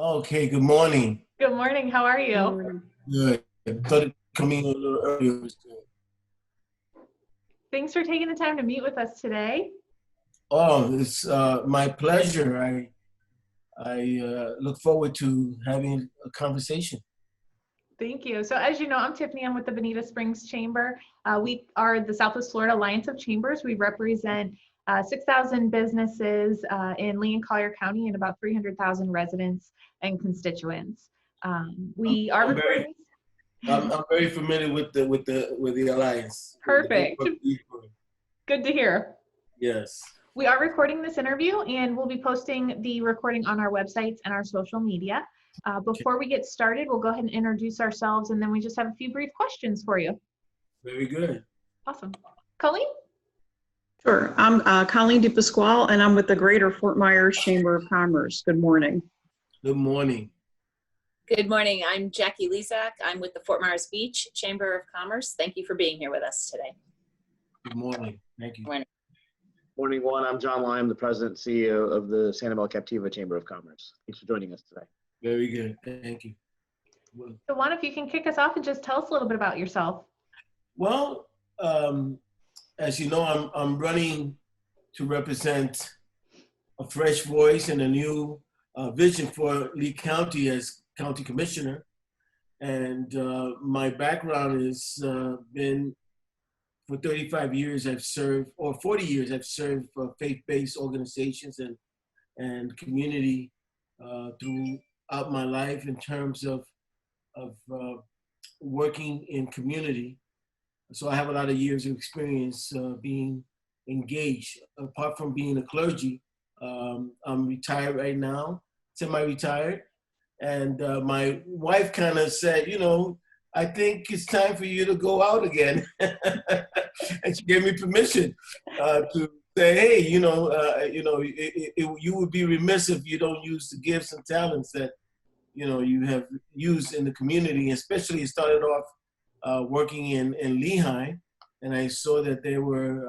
Okay, good morning. Good morning. How are Good you? morning. Good. I thought coming a little earlier was good. Thanks for taking the time to meet with us today. Oh, it's my pleasure. I look forward to having a conversation. Thank you. So as you know, I'm Tiffany. I'm with the Bonita Springs Chamber. We are the Southwest Florida Alliance of Chambers. We represent 6,000 businesses in Lee and Collier County and about 300,000 residents and constituents. We are I'm very, recording. I'm very familiar with the alliance. Perfect. Good to hear. Yes. We are recording this interview and we'll be posting the recording on our websites and our social media. Before we get started, we'll go ahead and introduce ourselves and then we just have a few brief questions for you. Very good. Awesome. Colleen? Sure. I'm Colleen DePasquale, and I'm with the Greater Fort Myers Chamber of Commerce. Good morning. Good morning. Good morning. I'm Jackie Lezak. I'm with the Fort Myers Beach Chamber of Commerce. Thank you for being here with us today. Good morning. Thank you. Morning. Morning, Juan. I'm John Lyon, the President and CEO of the Sanibel Captiva Chamber of Commerce. Thanks for joining us today. Very good. Thank you. So Juan, if you can kick us off and just tell us a little bit about yourself. Well, as you know, I'm running to represent a fresh voice and a new vision for Lee County as County Commissioner. And my background has been, for 35 years I've served, or 40 years I've served for faith-based organizations and community throughout my life in terms of working in community. So I have a lot of years of experience being engaged. Apart from being a clergy, I'm retired right now, semi-retired. And my wife kind of said, you know, I think it's time for you to go out again. And she gave me permission to say, hey, you would be remiss if you don't use the gifts and talents that, you have used in the community. Especially started off working in Lehigh, and I saw that there were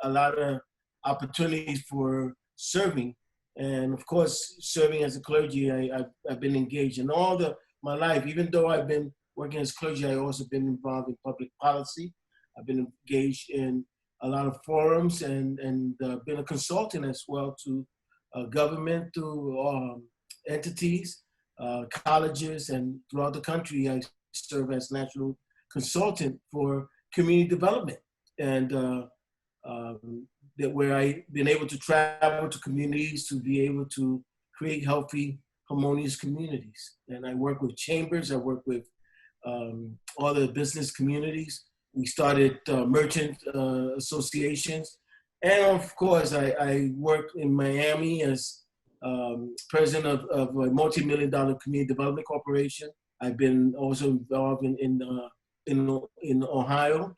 a lot of opportunities for serving. And of course, serving as a clergy, I've been engaged in my life. Even though I've been working as clergy, I've also been involved in public policy. I've been engaged in a lot of forums and been a consultant as well to government, to entities, colleges, and throughout the country. I serve as national consultant for community development, and where I've been able to travel to communities to be able to create healthy, harmonious communities. And I work with chambers, I work with all the business communities. We started merchant associations. And of course, I worked in Miami as president of a multi-million-dollar community development corporation. I've been also involved in Ohio,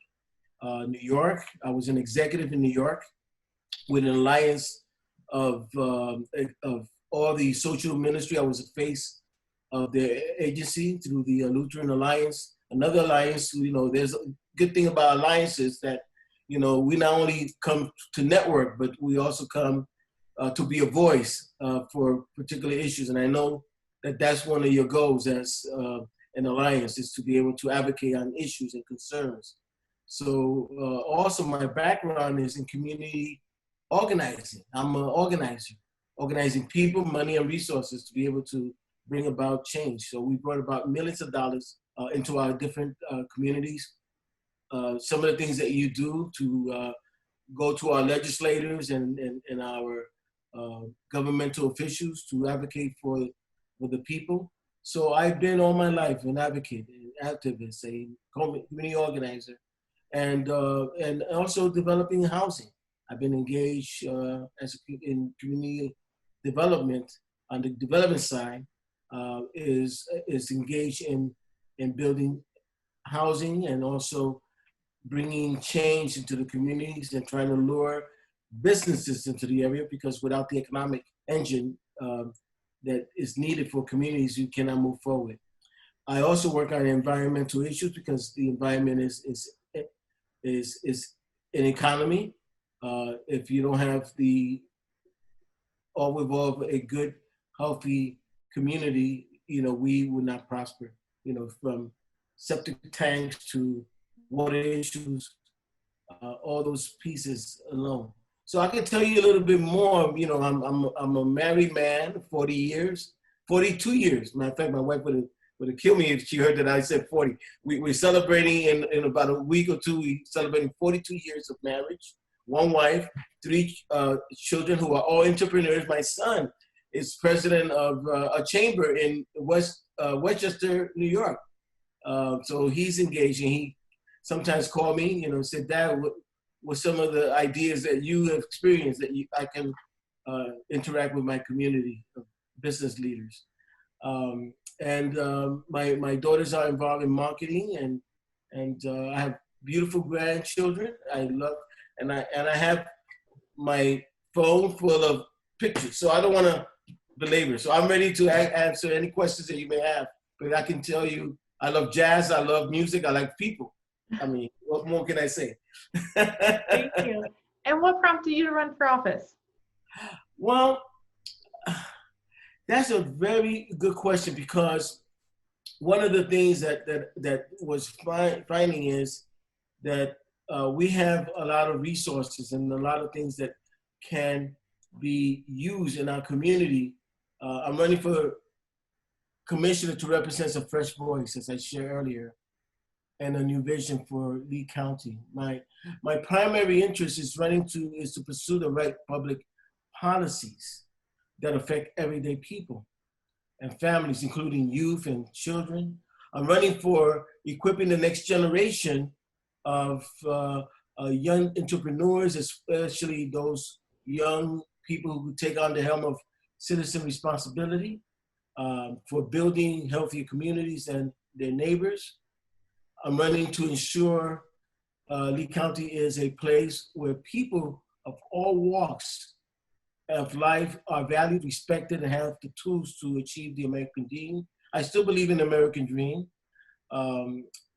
New York. I was an executive in New York with an alliance of all the social ministry. I was the face of the agency through the Lutheran Alliance. Another alliance, there's a good thing about alliances that, we not only come to network, but we also come to be a voice for particular issues. And I know that that's one of your goals as an alliance, is to be able to advocate on issues and concerns. So also my background is in community organizing. I'm an organizer, organizing people, money, and resources to be able to bring about change. So we brought about millions of dollars into our different communities. Some of the things that you do to go to our legislators and our governmental officials to advocate for the people. So I've been all my life an advocate, an activist, a community organizer, and also developing housing. I've been engaged in community development. On the development side, is engaged in building housing and also bringing change into the communities and trying to lure businesses into the area, because without the economic engine that is needed for communities, you cannot move forward. I also work on environmental issues because the environment is an economy. If you don't have all involve a good, healthy community, we would not prosper. From septic tanks to water issues, all those pieces alone. So I can tell you a little bit more. I'm a married man, 40 years, 42 years. Matter of fact, my wife would have killed me if she heard that I said 40. We're celebrating in about a week or two. We're celebrating 42 years of marriage, one wife, 3 children who are all entrepreneurs. My son is president of a chamber in Westchester, New York. So he's engaging. He sometimes call me, said, Dad, what some of the ideas that you have experienced that I can interact with my community of business leaders. My daughters are involved in marketing, and I have beautiful grandchildren. I love, and I have my phone full of pictures. So I don't want to belabor. So I'm ready to answer any questions that you may have. But I can tell you, I love jazz. I love music. I like people. I mean, what more can I say? Thank you. And what prompted you to run for office? Well, that's a very good question, because one of the things that was finding is that we have a lot of resources and a lot of things that can be used in our community. I'm running for commissioner to represent a fresh voice, as I shared earlier, and a new vision for Lee County. My primary interest is to pursue the right public policies that affect everyday people and families, including youth and children. I'm running for equipping the next generation of young entrepreneurs, especially those young people who take on the helm of citizen responsibility, for building healthier communities and their neighbors. I'm running to ensure Lee County is a place where people of all walks of life are valued, respected, and have the tools to achieve the American dream. I still believe in the American dream.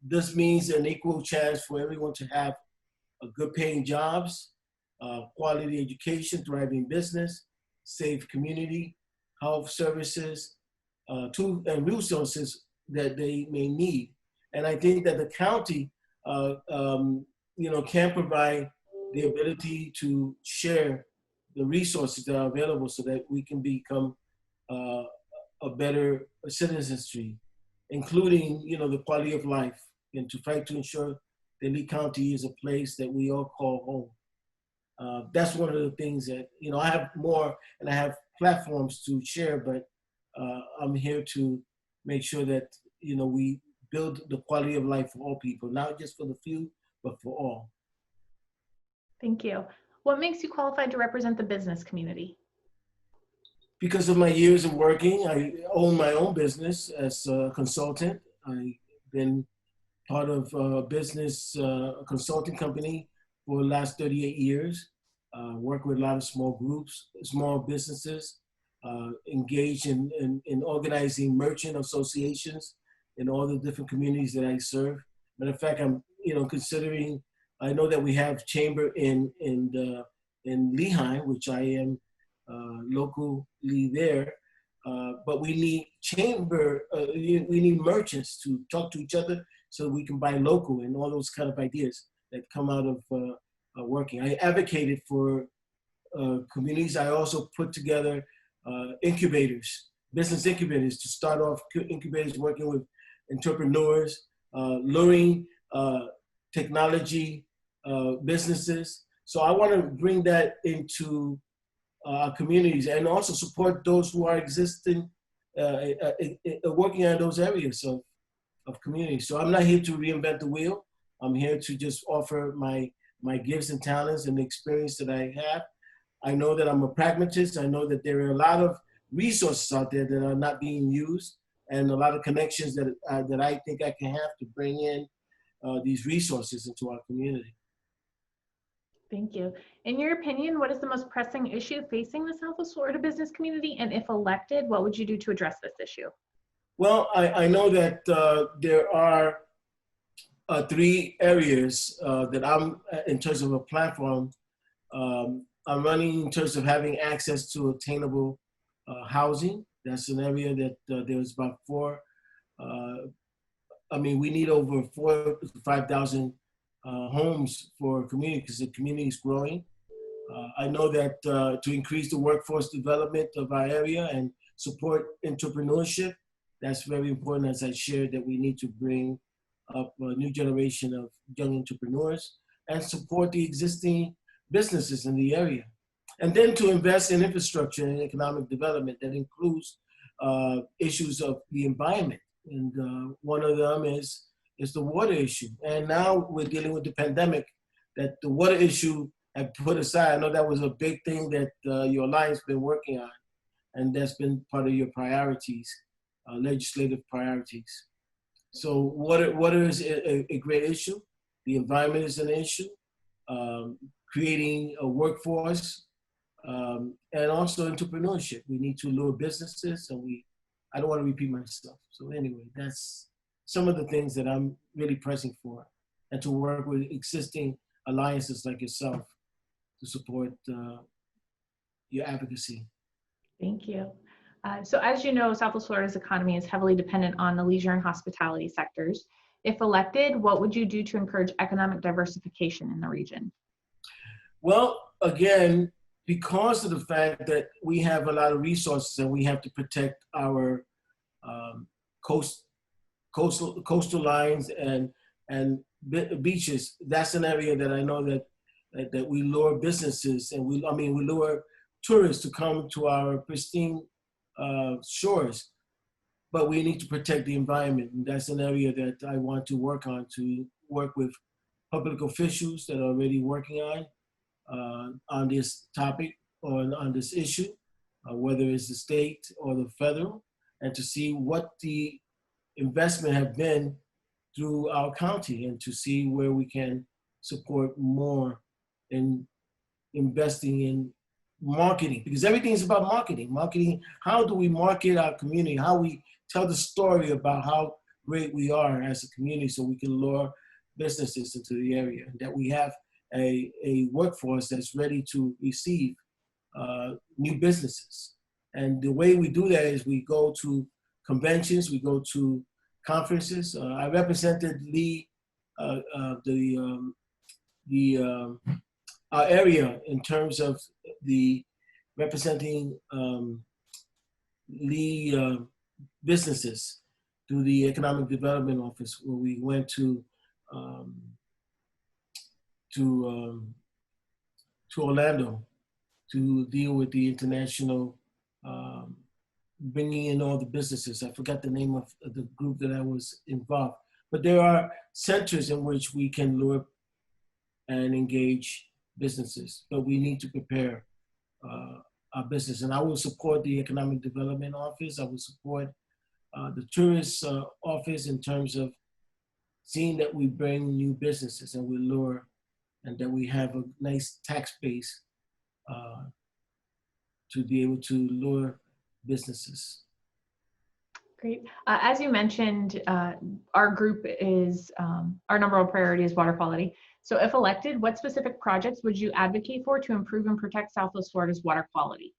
This means an equal chance for everyone to have good paying jobs, quality education, thriving business, safe community, health services, tools and resources that they may need. And I think that the county, can provide the ability to share the resources that are available so that we can become a better citizenry, including, the quality of life, and to fight to ensure that Lee County is a place that we all call home. That's one of the things that, I have more and I have platforms to share, but I'm here to make sure that, we build the quality of life for all people, not just for the few, but for all. Thank you. What makes you qualified to represent the business community? Because of my years of working, I own my own business as a consultant. I've been part of a business consulting company for the last 38 years. Work with a lot of small groups, small businesses, engaged in organizing merchant associations in all the different communities that I serve. Matter of fact, I'm considering. I know that we have chamber in Lehigh, which I am locally there, but we need chamber. We need merchants to talk to each other so we can buy local and all those kind of ideas that come out of working. I advocated for communities. I also put together incubators, business incubators, to start off incubators working with entrepreneurs, luring technology businesses. So I want to bring that into our communities and also support those who are existing, working on those areas of community. So I'm not here to reinvent the wheel. I'm here to just offer my gifts and talents and the experience that I have. I know that I'm a pragmatist. I know that there are a lot of resources out there that are not being used, and a lot of connections that I think I can have to bring in these resources into our community. Thank you. In your opinion, what is the most pressing issue facing the Southwest Florida business community? And if elected, what would you do to address this issue? Well, I know that there are 3 areas that I'm, in terms of a platform, I'm running in terms of having access to attainable housing That's an area that there's about we need over 4,000 to 5,000 homes for community because the community is growing. I know that to increase the workforce development of our area and support entrepreneurship, that's very important, as I shared, that we need to bring up a new generation of young entrepreneurs and support the existing businesses in the area. And then to invest in infrastructure and economic development that includes issues of the environment. And one of them is the water issue. And now we're dealing with the pandemic, that the water issue had put aside. I know that was a big thing that your alliance been working on, and that's been part of your priorities, legislative priorities. So water is a great issue. The environment is an issue. Creating a workforce and also entrepreneurship. We need to lure businesses, and I don't want to repeat myself. So anyway, that's some of the things that I'm really pressing for, and to work with existing alliances like yourself to support your advocacy. Thank you. So as you know, Southwest Florida's economy is heavily dependent on the leisure and hospitality sectors. If elected, what would you do to encourage economic diversification in the region? Well, again, because of the fact that we have a lot of resources and we have to protect our coastal lines and beaches, that's an area that I know that we lure businesses and we lure tourists to come to our pristine shores, but we need to protect the environment. And that's an area that I want to work on, to work with public officials that are already working on this topic or on this issue, whether it's the state or the federal, and to see what the investment have been through our county and to see where we can support more in investing in marketing, because everything is about marketing. Marketing, how do we market our community? How we tell the story about how great we are as a community so we can lure businesses into the area, and that we have a workforce that's ready to receive new businesses. And the way we do that is we go to conventions, we go to conferences. I represented our area in terms of the representing businesses through the Economic Development Office, where we went to Orlando to deal with the international, bringing in all the businesses. I forgot the name of the group that I was involved, but there are centers in which we can lure and engage businesses, but we need to prepare our business. And I will support the Economic Development Office. I will support the Tourist Office in terms of seeing that we bring new businesses and we lure, and that we have a nice tax base to be able to lure businesses. Great. As you mentioned, our group is, our number one priority is water quality. So if elected, what specific projects would you advocate for to improve and protect Southwest Florida's water quality?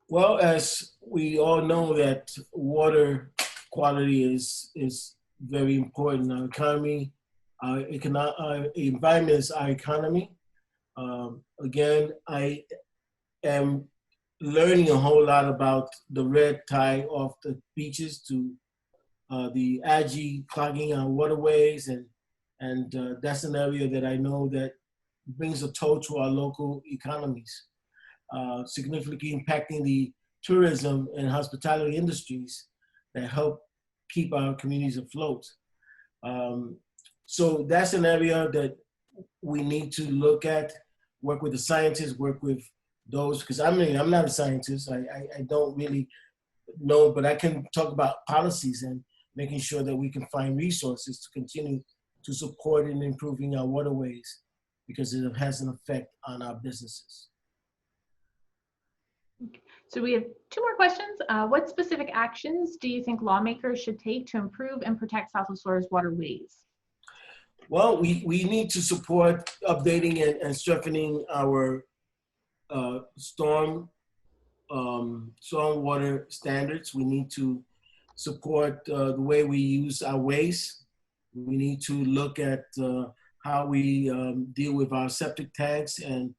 Well, as we all know, that water quality is very important. Our economy, our environment is our economy. Again, I am learning a whole lot about the red tide off the beaches to the algae clogging our waterways, and that's an area that I know that brings a toll to our local economies, significantly impacting the tourism and hospitality industries that help keep our communities afloat. So that's an area that we need to look at, work with the scientists, work with those, because I'm not a scientist. I don't really know, but I can talk about policies and making sure that we can find resources to continue to support in improving our waterways, because it has an effect on our businesses. So we have two more questions. What specific actions do you think lawmakers should take to improve and protect Southwest Florida's waterways? Well, we need to support updating and strengthening our storm stormwater standards. We need to support the way we use our waste. We need to look at how we deal with our septic tanks and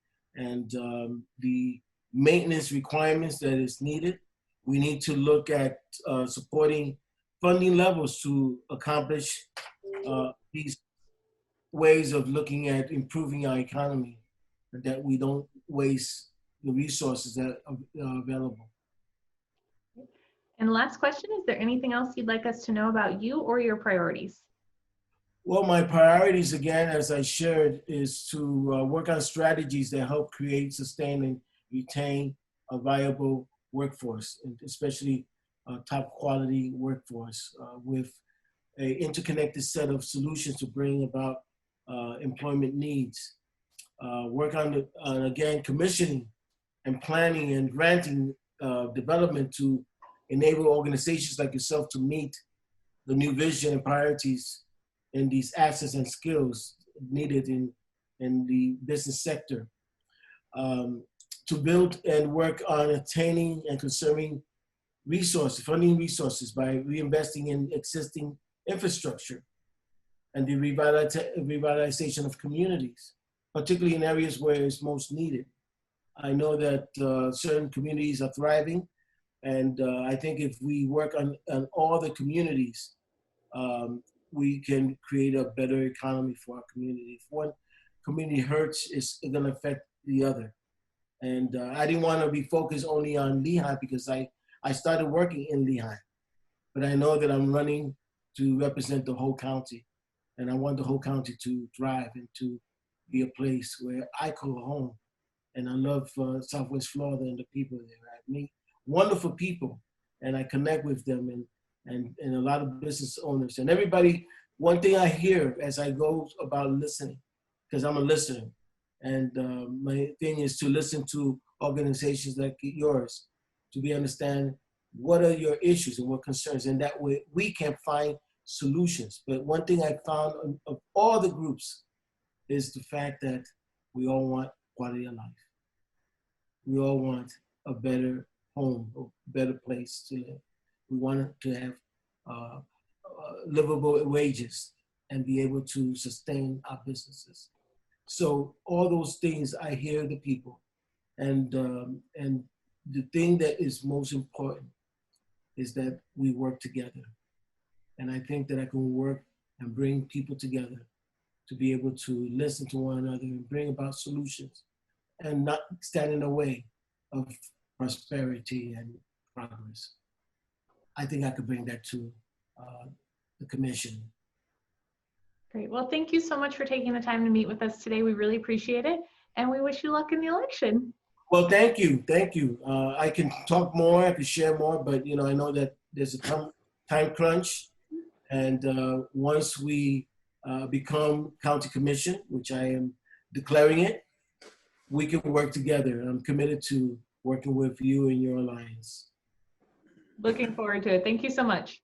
the maintenance requirements that is needed. We need to look at supporting funding levels to accomplish these ways of looking at improving our economy, and that we don't waste the resources that are available. And last question, is there anything else you'd like us to know about you or your priorities? Well, my priorities, again, as I shared, is to work on strategies that help create, sustain, and retain a viable workforce, and especially top quality workforce with an interconnected set of solutions to bring about employment needs. Work on, again, commissioning and planning and granting development to enable organizations like yourself to meet the new vision and priorities in these assets and skills needed in the business sector. To build and work on attaining and conserving resources, funding resources by reinvesting in existing infrastructure and the revitalization of communities, particularly in areas where it's most needed. I know that certain communities are thriving, and I think if we work on all the communities, we can create a better economy for our community. If one community hurts, it's going to affect the other. And I didn't want to be focused only on Lehigh because I started working in Lehigh, but I know that I'm running to represent the whole county, and I want the whole county to thrive and to be a place where I call home. And I love Southwest Florida and the people there. I meet wonderful people, and I connect with them and a lot of business owners. And everybody, one thing I hear as I go about listening, because I'm a listener, and my thing is to listen to organizations like yours to understand what are your issues and what concerns, and that way we can find solutions. But one thing I found of all the groups is the fact that we all want quality of life. We all want a better home, a better place to live. We want to have livable wages and be able to sustain our businesses. So all those things, I hear the people, and the thing that is most important is that we work together. And I think that I can work and bring people together to be able to listen to one another and bring about solutions and not stand in the way of prosperity and progress. I think I could bring that to the commission. Great. Well, thank you so much for taking the time to meet with us today. We really appreciate it. And we wish you luck in the election. Well, thank you. Thank you. I can talk more, I can share more, but I know that there's a time crunch. And once we become county commission, which I am declaring it, we can work together. I'm committed to working with you and your alliance. Looking forward to it. Thank you so much.